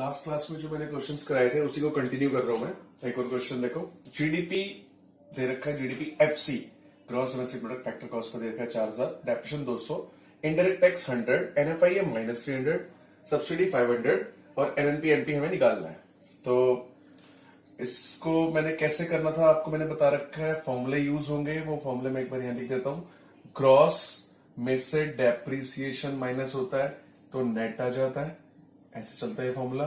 Last class में जो मैंने क्वेश्चंस कराए थे उसी को कंटिन्यू कर रहा हूं मैं। एक और क्वेश्चन देखो, जीडीपी दे रखा है, GDP FC gross domestic product factor cost को दे रखा है 4000, depreciation 200, indirect tax 100, NFIA -300, subsidy 500 और एनएनपी एनपी हमें निकालना है। तो इसको मैंने कैसे करना था आपको मैंने बता रखा है, फॉर्मूले यूज होंगे, वो फॉर्मूले में एक बार यहां लिख देता हूं। ग्रॉस में से डेप्रिसिएशन माइनस होता है तो नेट आ जाता है, ऐसे चलता है फॉर्मूला।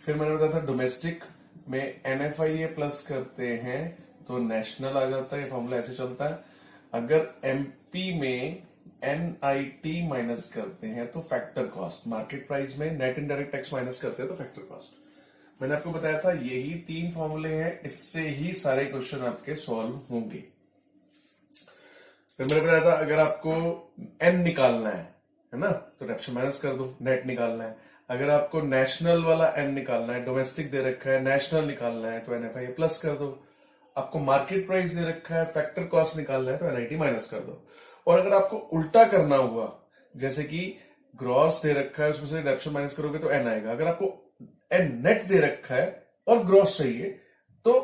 फिर मैंने बताया था डोमेस्टिक में एनएफआईए प्लस करते हैं तो नेशनल आ जाता है, फॉर्मूला ऐसे चलता है। अगर एमपी में एनआईटी माइनस करते हैं तो फैक्टर कॉस्ट, मार्केट प्राइस में नेट इनडायरेक्ट टैक्स माइनस करते हैं तो फैक्टर कॉस्ट। मैंने आपको बताया था यही 3 फॉर्मूले हैं, इससे ही सारे क्वेश्चन आपके सॉल्व होंगे। फिर मैंने बताया था अगर आपको एन निकालना है ना, तो डेप्रिसिएशन माइनस कर दो, नेट निकालना है। अगर आपको नेशनल वाला एन निकालना है, डोमेस्टिक दे रखा है, नेशनल निकालना है तो एनएफआईए प्लस कर दो। आपको मार्केट प्राइस दे रखा है, फैक्टर कॉस्ट निकालना है तो एनआईटी माइनस कर दो। और अगर आपको उल्टा करना हुआ, जैसे कि ग्रॉस दे रखा है उसमें से डेप्रिसिएशन माइनस करोगे तो एन आएगा। अगर आपको एन नेट दे रखा है और ग्रॉस चाहिए तो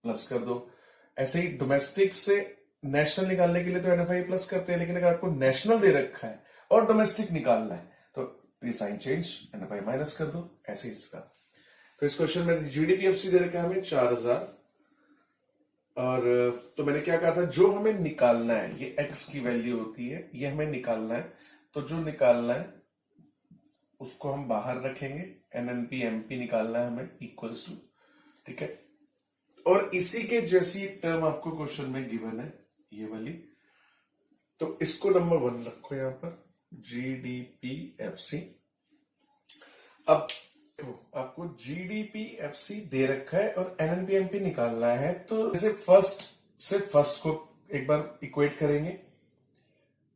प्लस कर दो। ऐसे ही डोमेस्टिक से नेशनल निकालने के लिए तो एनएफआईए प्लस करते हैं, लेकिन अगर आपको नेशनल दे रखा है और डोमेस्टिक निकालना है तो ये साइन चेंज, एनएफआईए माइनस कर दो, ऐसे ही इसका। तो इस क्वेश्चन में जीडीपी एफसी दे रखा है हमें 4000, और तो मैंने क्या कहा था, जो हमें निकालना है ये एक्स की वैल्यू होती है, ये हमें निकालना है। तो जो निकालना है उसको हम बाहर रखेंगे, एनएनपी एमपी निकालना है हमें इक्वल्स टू, ठीक है। और इसी के जैसी टर्म आपको क्वेश्चन में गिवन है, ये वाली, तो इसको नंबर 1 रखो यहां पर, जीडीपी एफसी। अब आपको जीडीपी एफसी दे रखा है और एनएनपी एमपी निकालना है, तो जैसे फर्स्ट से फर्स्ट को एक बार इक्वेट करेंगे,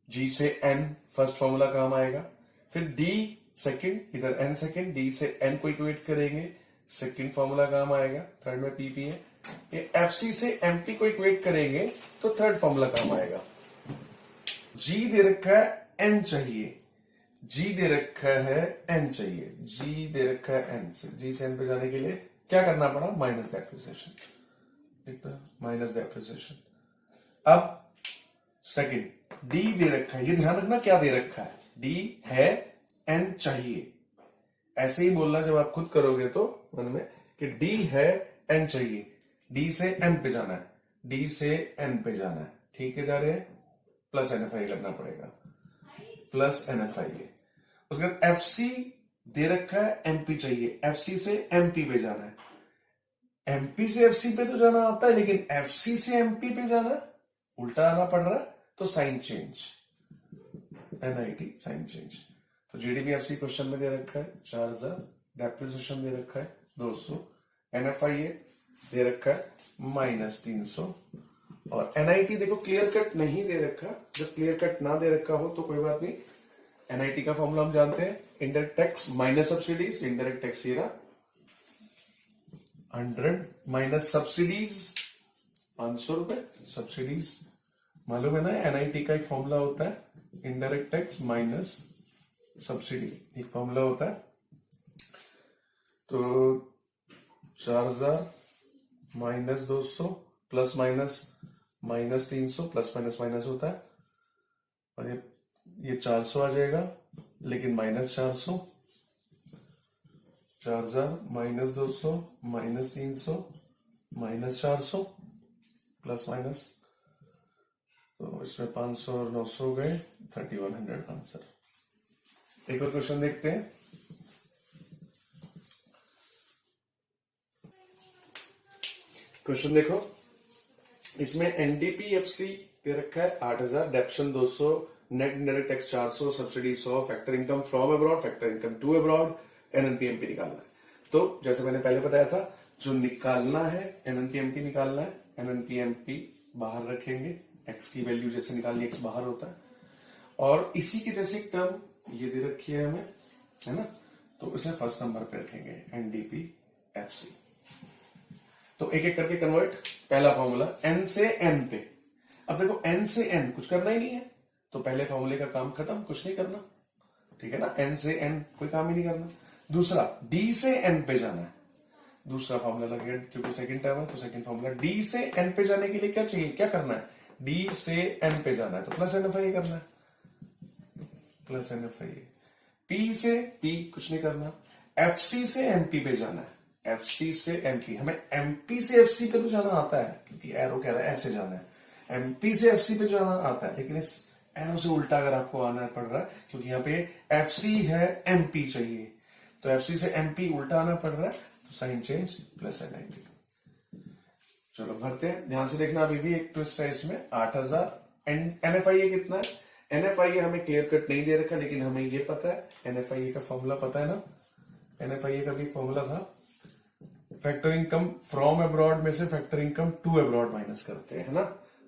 जी से एन फर्स्ट फॉर्मूला काम आएगा, फिर डी सेकंड, इधर एन सेकंड, डी से एन को इक्वेट करेंगे, सेकंड फॉर्मूला काम आएगा, थर्ड में पीपी है। ये एफसी से एमपी को इक्वेट करेंगे तो थर्ड फॉर्मूला काम आएगा। जी दे रखा है एन चाहिए, जी दे रखा है एन चाहिए, जी दे रखा है एन से, जी से एन पे जाने के लिए क्या करना पड़ा, माइनस डेप्रिसिएशन, ठीक है, माइनस डेप्रिसिएशन। अब सेकंड डी दे रखा है, ये ध्यान रखना क्या दे रखा है, डी है एन चाहिए, ऐसे ही बोलना जब आप खुद करोगे तो मन में कि डी है एन चाहिए, डी से एन पे जाना है, डी से एन पे जाना है, ठीक है, जा रहे हैं, प्लस एनएफआईए करना पड़ेगा, प्लस एनएफआईए। उसके बाद एफसी दे रखा है एमपी चाहिए, एफसी से एमपी पे जाना है, एमपी से एफसी पे तो जाना आता है, लेकिन एफसी से एमपी पे जाना उल्टा आना पड़ रहा है, तो sign change, NIT sign change. तो जीडीपी एफसी क्वेश्चन में दे रखा है 4000, डेप्रिसिएशन दे रखा है 200, एनएफआईए दे रखा है -300, और एनआईटी देखो क्लियर कट नहीं दे रखा, जब क्लियर कट ना दे रखा हो तो कोई बात नहीं, एनआईटी का फॉर्मूला हम जानते हैं, indirect tax minus subsidies, indirect tax ये रहा 100 माइनस सब्सिडीज 500 रुपए, सब्सिडीज मालूम है ना, एनआईटी का एक फॉर्मूला होता है, इनडायरेक्ट टैक्स माइनस सब्सिडी, एक फॉर्मूला होता है। तो 4000 minus 200 plus minus -300, plus minus minus होता है, और ये 400 आ जाएगा, लेकिन -400, 4000 माइनस 200 -300 -400 प्लस माइनस, तो इसमें 500 और 900 गए, 3100 आंसर। एक और क्वेश्चन देखते हैं। क्वेश्चन देखो, इसमें एनडीपीएफसी दे रखा है 8000, depreciation 200, net indirect tax 400, subsidy 100, factor income from abroad, factor income to abroad, NNPMP निकालना है। तो जैसे मैंने पहले बताया था, जो निकालना है एनएनपीएमपी निकालना है, एनएनपीएमपी बाहर रखेंगे, एक्स की वैल्यू जैसे निकालनी एक्स बाहर होता है, और इसी की जैसी टर्म ये दे रखी है हमें, है ना, तो इसे फर्स्ट नंबर पे रखेंगे, एनडीपीएफसी। तो एक एक करके कन्वर्ट, पहला फॉर्मूला एन से एन पे, अब देखो एन से एन कुछ करना ही नहीं है, तो पहले फॉर्मूले का काम खत्म, कुछ नहीं करना, ठीक है ना, एन से एन कोई काम ही नहीं करना। दूसरा डी से एन पे जाना है, दूसरा फॉर्मूला लगेगा क्योंकि सेकंड टर्म है तो सेकंड फॉर्मूला। डी से एन पे जाने के लिए क्या चाहिए, क्या करना है, डी से एन पे जाना है तो प्लस NFI करना है, प्लस NFI। पी से पी कुछ नहीं करना, FC से MP पे जाना है, FC से MP। हमें MP से FC पे तो जाना आता है क्योंकि एरो कह रहा है ऐसे जाना है, MP से FC पे जाना आता है, लेकिन इस एरो से उल्टा अगर आपको आना पड़ रहा है क्योंकि यहाँ पे FC है MP चाहिए, तो FC से MP उल्टा आना पड़ रहा है तो साइन चेंज प्लस NIT। चलो भरते हैं, ध्यान से देखना, अभी भी एक ट्विस्ट है इसमें। 8000 NFIA कितना है, NFIA हमें क्लियर कट नहीं दे रखा लेकिन हमें ये पता है, NFIA का फॉर्मूला पता है ना, NFIA का भी फॉर्मूला था, फैक्टर इनकम फ्रॉम अब्रॉड में से factor income to abroad minus करते हैं, है ना।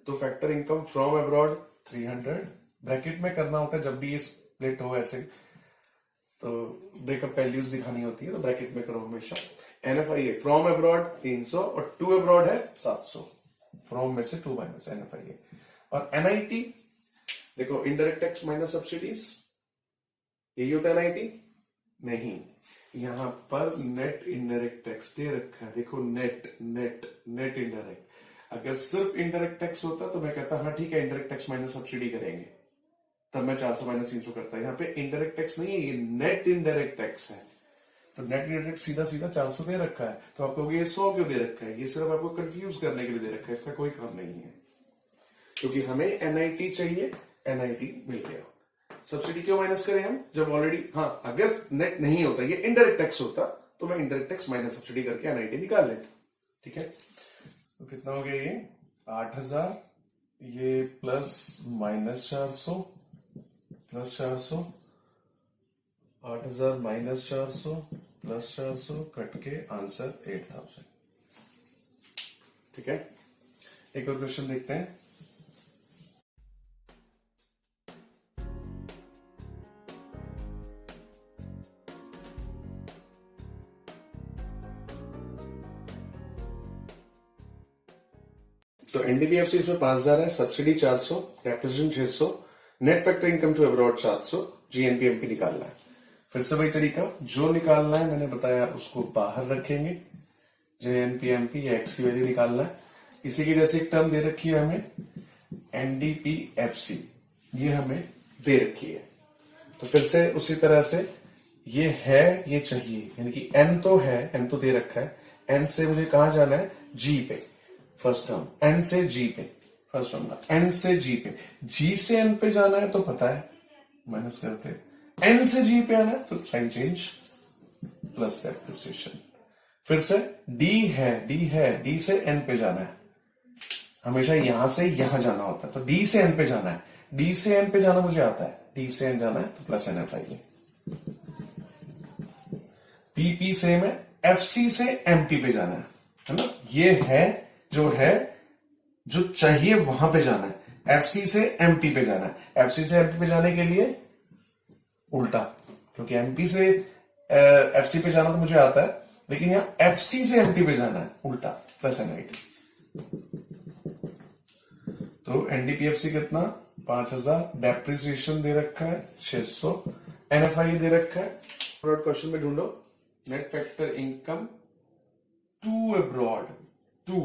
तो factor income from abroad 300 bracket में करना होता है जब भी ये स्प्लिट हो ऐसे, तो ब्रेकअप वैल्यूज दिखानी होती है तो ब्रैकेट में करो हमेशा। NFIA फ्रॉम अब्रॉड 300 और टू अब्रॉड है 700, फ्रॉम में से 2 माइनस NFIA। और NIT देखो, इनडायरेक्ट टैक्स माइनस सब्सिडीज, यही होता है NIT नहीं, यहां पर नेट इनडायरेक्ट टैक्स दे रखा है, देखो नेट नेट नेट इनडायरेक्ट। अगर सिर्फ इनडायरेक्ट टैक्स होता तो मैं कहता हाँ ठीक है इनडायरेक्ट टैक्स माइनस सब्सिडी करेंगे, तब मैं 400 माइनस 300 करता। यहाँ पे इनडायरेक्ट टैक्स नहीं है, ये नेट इनडायरेक्ट टैक्स है, तो नेट इनडायरेक्ट सीधा सीधा 400 दे रखा है, तो आप कहोगे ये 100 क्यों दे रखा है, ये सिर्फ आपको कंफ्यूज करने के लिए दे रखा है, इसका कोई काम नहीं है, क्योंकि हमें NIT चाहिए, NIT मिल गया। सब्सिडी क्यों माइनस करें हम, जब ऑलरेडी, हाँ अगर नेट नहीं होता, ये इनडायरेक्ट टैक्स होता तो मैं इनडायरेक्ट टैक्स माइनस सब्सिडी करके NIT निकाल लेता, ठीक है। तो कितना हो गया ये 8000, ये plus minus 400 plus 400, 8000 minus 400 plus 400 cut के आंसर 8000, ठीक है। एक और क्वेश्चन देखते हैं। तो NDBFC इसमें 5000 है, subsidy 400, depreciation 600, net factor income to abroad 700, GNPMP निकालना है। फिर से वही तरीका, जो निकालना है मैंने बताया उसको बाहर रखेंगे, JNPMP या एक्स की वैल्यू निकालना है। इसी की जैसे एक टर्म दे रखी है हमें NDPFC, ये हमें दे रखी है, तो फिर से उसी तरह से ये है, ये चाहिए, यानी कि N तो है, N तो दे रखा है, N से मुझे कहां जाना है, G पे, फर्स्ट टर्म N से G पे, फर्स्ट टर्म N से G पे, G से N पे जाना है तो पता है माइनस करते हैं, N से G पे आना है तो साइन चेंज प्लस डेप्रिसिएशन। फिर से D है, D से N पे जाना है, हमेशा यहां से यहां जाना होता है, तो D से N पे जाना है, D से N पे जाना मुझे आता है, D से N जाना है तो प्लस NFI। PP सेम है, FC से MP पे जाना है ना, ये है जो चाहिए वहां पे जाना है, FC से MP पे जाना है। FC से MP पे जाने के लिए उल्टा, क्योंकि MP से FC पे जाना तो मुझे आता है, लेकिन यहां FC से MP पे जाना है उल्टा, प्लस NIT। तो NDPFC कितना 5000, डेप्रिसिएशन दे रखा है 600, NFI दे रखा है। क्वेश्चन में ढूंढो net factor income to abroad, to,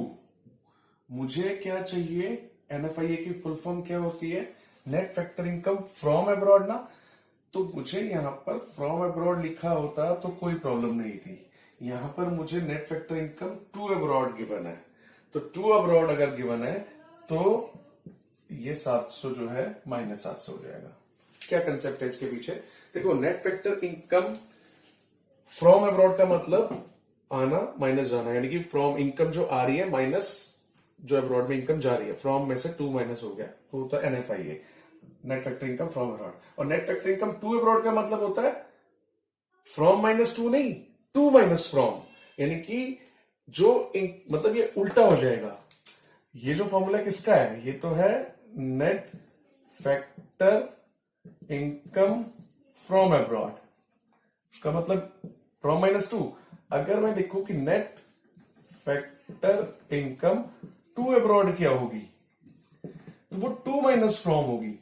मुझे क्या चाहिए, NFIA की फुल फॉर्म क्या होती है, net factor income from abroad ना, तो मुझे यहां पर फ्रॉम अब्रॉड लिखा होता तो कोई प्रॉब्लम नहीं थी, यहां पर मुझे net factor income to abroad given है, तो टू अब्रॉड अगर गिवन है तो ये 700 जो है माइनस 700 हो जाएगा। क्या कंसेप्ट है इसके पीछे, देखो net factor income from abroad का मतलब आना माइनस जाना, यानी कि फ्रॉम इनकम जो आ रही है माइनस जो अब्रॉड में इनकम जा रही है, फ्रॉम में से 2 माइनस हो गया तो होता है NFIA, net factor income from abroad. और net factor income to abroad का मतलब होता है फ्रॉम माइनस 2 नहीं, 2 माइनस फ्रॉम, यानी कि जो मतलब ये उल्टा हो जाएगा। ये जो फॉर्मूला किसका है, ये तो है net factor income from abroad, उसका मतलब फ्रॉम माइनस 2। अगर मैं देखूं कि net factor income to abroad क्या होगी, तो वो 2 माइनस फ्रॉम होगी,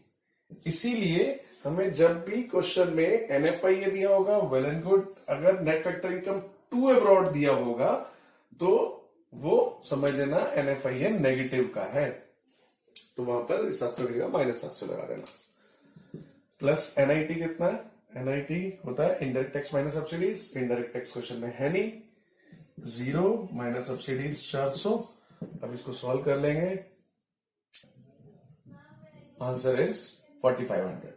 इसीलिए हमें जब भी क्वेश्चन में एनएफआईए दिया होगा वेल एंड गुड, अगर net factor income to abroad दिया होगा तो वो समझ लेना एनएफआईए नेगेटिव का है, तो वहां पर 700 लगेगा, -700 लगा देना। प्लस एनआईटी कितना है? एनआईटी होता है indirect tax minus subsidies, indirect tax question में है नहीं, 0 माइनस सब्सिडीज 400। अब इसको सॉल्व कर लेंगे, आंसर इज 4500।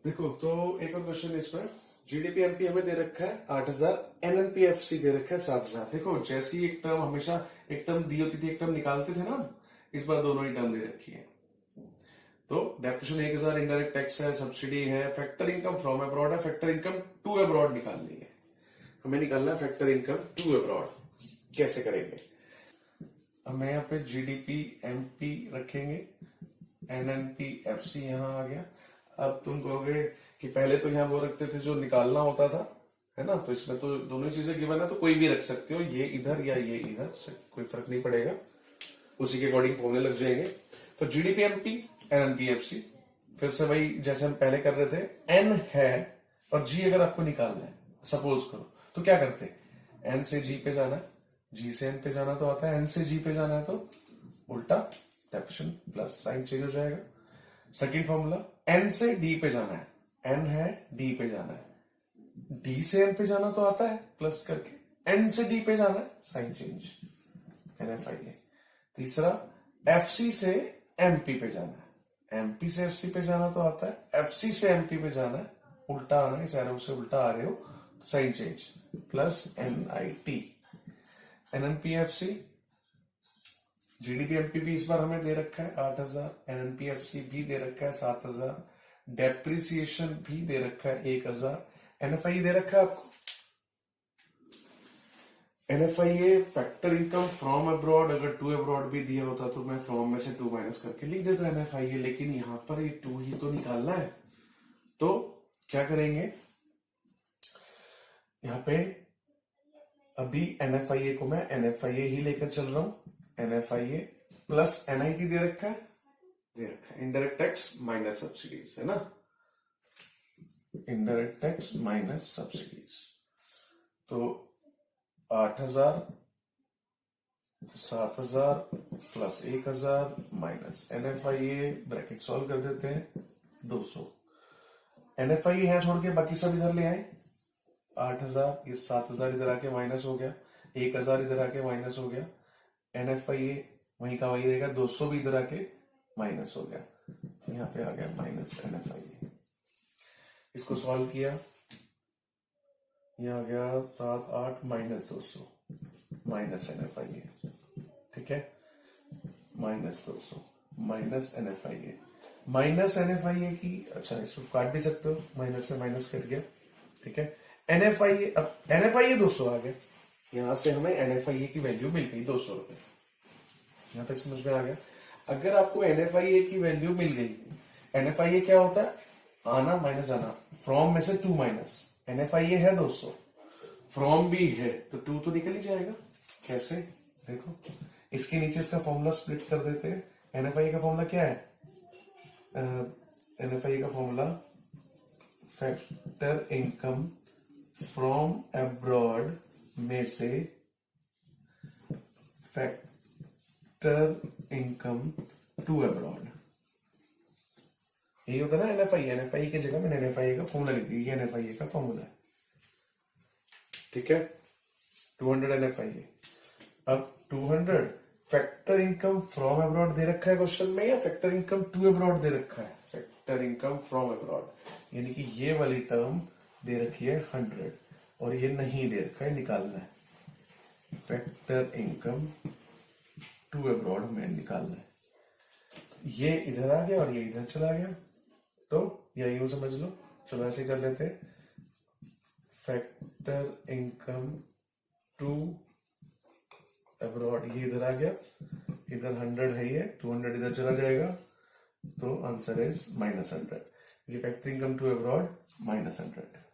देखो तो एक और क्वेश्चन इसमें, जीडीपी एमपी हमें दे रखा है 8000, एनएनपीएफसी दे रखा है 7000। देखो जैसी एक टर्म हमेशा एक टर्म दी होती थी एक टर्म निकालते थे ना, इस बार दोनों ही टर्म दे रखी है। तो डेप्रिसिएशन 1000, इनडायरेक्ट टैक्स है, सब्सिडी है, फैक्टर इनकम फ्रॉम अब्रॉड है, फैक्टर इनकम टू अब्रॉड निकालनी है। हमें निकालना है फैक्टर इनकम टू अब्रॉड। कैसे करेंगे? हमें यहाँ पे जीडीपी एमपी रखेंगे, एनएनपीएफसी यहां आ गया। अब तुम कहोगे कि पहले तो यहाँ वो रखते थे जो निकालना होता था, है ना, तो इसमें तो दोनों ही चीजें गिवन है, तो कोई भी रख सकते हो, ये इधर या ये इधर, कोई फर्क नहीं पड़ेगा, उसी के अकॉर्डिंग फॉर्मूले लग जाएंगे। तो जीडीपी एमपी एनएनपीएफसी, फिर से वही जैसे हम पहले कर रहे थे, एन है और जी अगर आपको निकालना है सपोज करो, तो क्या करते? एन से जी पे जाना है, जी से एन पे जाना तो आता है, एन से जी पे जाना है तो उल्टा डेप्रिसिएशन प्लस साइन चेंज हो जाएगा। सेकंड फॉर्मूला, एन से डी पे जाना है, एन है डी पे जाना है, डी से एन पे जाना तो आता है प्लस करके, एन से डी पे जाना है साइन चेंज, एनएफआईए। तीसरा, एफसी से एमपी पे जाना है, एमपी से एफसी पे जाना तो आता है, एफसी से एमपी पे जाना है, उल्टा आना है, इस एरो से उल्टा आ रहे हो तो sign change plus NIT. NNPFC, GDP MP भी इस बार हमें दे रखा है 8000, एनएनपीएफसी भी दे रखा है 7000, डेप्रिसिएशन भी दे रखा है 1000, एनएफआई दे रखा है आपको, NFIA factor income from abroad, अगर टू अब्रॉड भी दिया होता तो मैं फ्रॉम में से 2 माइनस करके लिख देता एनएफआईए, लेकिन यहां पर ये 2 ही तो निकालना है, तो क्या करेंगे यहां पे, अभी एनएफआईए को मैं एनएफआईए ही लेकर चल रहा हूं, एनएफआईए प्लस एनआईटी दे रखा है, इनडायरेक्ट टैक्स माइनस सब्सिडीज, है ना, इनडायरेक्ट टैक्स माइनस सब्सिडीज, तो 8000, 7000 plus 1000 minus NFIA, bracket solve कर देते हैं, 200। एनएफआईए यहां छोड़ के बाकी सब इधर ले आए, 8000, ये 7000 इधर आके माइनस हो गया, 1000 इधर आके माइनस हो गया, एनएफआईए वहीं का वही रहेगा, 200 भी इधर आके माइनस हो गया, यहां पे आ गया माइनस एनएफआईए। इसको सॉल्व किया, यहां आ गया 7 8 माइनस 200 माइनस एनएफआईए, ठीक है, minus 200 minus NFIA, minus NFIA की, अच्छा इसको काट भी सकते हो, माइनस से माइनस कट गया, ठीक है, एनएफआईए, अब एनएफआईए 200 आ गया, यहां से हमें एनएफआईए की वैल्यू मिल गई 200 रुपए, यहां तक समझ में आ गया। अगर आपको एनएफआईए की वैल्यू मिल गई, एनएफआईए क्या होता है, आना माइनस आना, फ्रॉम में से 2 माइनस, एनएफआईए है 200, फ्रॉम भी है तो 2 तो निकल ही जाएगा। कैसे? देखो इसके नीचे इसका फॉर्मूला स्प्लिट कर देते हैं। एनएफआईए का फॉर्मूला क्या है? एनएफआईए का formula factor income from abroad में से फैक्टर इनकम टू अब्रॉड, यही होता है ना एनएफआईए। एनएफआईए की जगह मैंने एनएफआईए का फॉर्मूला लिख दिया, एनएफआईए का फॉर्मूला है, ठीक है, 200 एनएफआईए। अब 200 फैक्टर इनकम फ्रॉम अब्रॉड दे रखा है क्वेश्चन में, या फैक्टर इनकम टू अब्रॉड दे रखा है? फैक्टर इनकम फ्रॉम अब्रॉड, यानी कि ये वाली टर्म दे रखी है 100 और ये नहीं दे रखा है, निकालना है फैक्टर इनकम टू अब्रॉड में निकालना है। ये इधर आ गया और ये इधर चला गया, तो या यूं समझ लो, चलो ऐसे कर लेते हैं, फैक्टर इनकम टू अब्रॉड, ये इधर आ गया, इधर 100 है, ये 200 इधर चला जाएगा, तो आंसर इज -100। ये फैक्टर इनकम टू अब्रॉड -100।